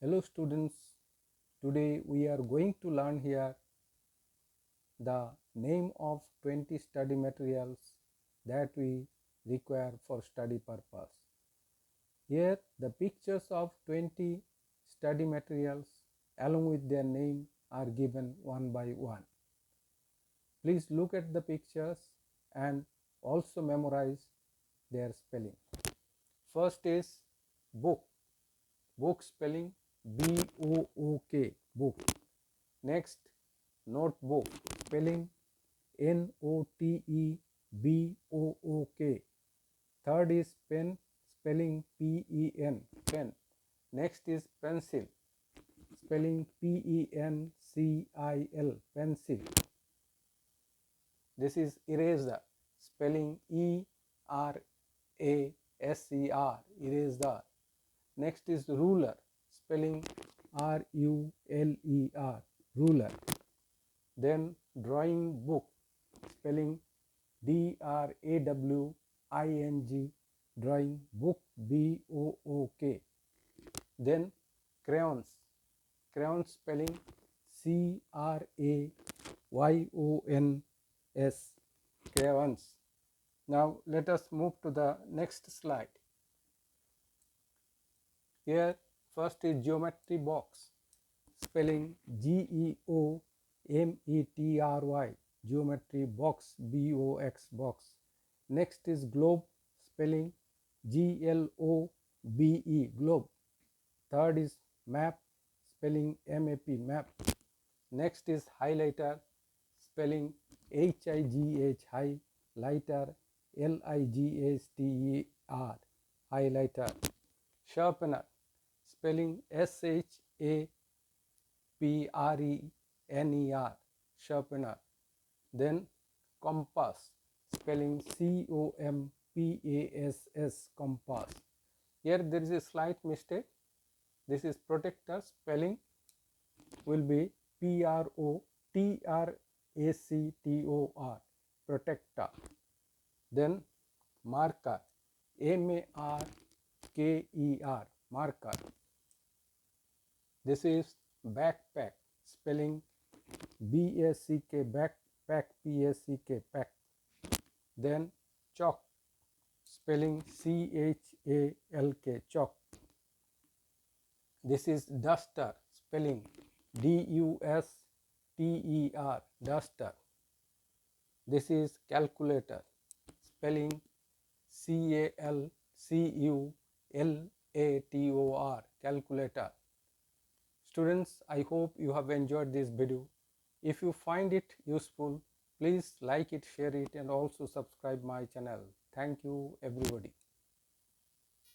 Hello students, today we are going to learn here the name of 20 study materials that we require for study purpose. Here the pictures of 20 study materials along with their name are given one by one. Please look at the pictures and also memorize their spelling. First is book. Book spelling B-O-O-K, book. Next, notebook spelling N-O-T-E-B-O-O-K. Third is pen spelling P-E-N, pen. Next is pencil spelling P-E-N-C-I-L, pencil. This is eraser spelling E-R-A-S-E-R, eraser. Next is ruler spelling R-U-L-E-R, ruler. Then drawing book spelling D-R-A-W-I-N-G, drawing book, B-O-O-K. Then crayons, crayons spelling C-R-A-Y-O-N-S, crayons. Now let us move to the next slide. Here first is geometry box spelling G-E-O-M-E-T-R-Y, geometry box, B-O-X, box. Next is globe spelling G-L-O-B-E, globe. Third is map spelling M-A-P, map. Next is highlighter spelling H-I-G-H, high, lighter, L-I-G-H-T-E-R, highlighter. Sharpener spelling S-H-A-P-R-E-N-E-R, sharpener. Then compass spelling C-O-M-P-A-S-S, compass. Here there is a slight mistake. This is protector, spelling will be P-R-O-T-R-A-C-T-O-R, protector. Then marker, M-A-R-K-E-R, marker. This is backpack spelling B-A-C-K, backpack, P-A-C-K, pack. Then chalk spelling C-H-A-L-K, chalk. This is duster spelling D-U-S-T-E-R, duster. This is calculator spelling C-A-L-C-U-L-A-T-O-R, calculator. Students, I hope you have enjoyed this video. If you find it useful, please like it, share it, and also subscribe my channel. Thank you everybody.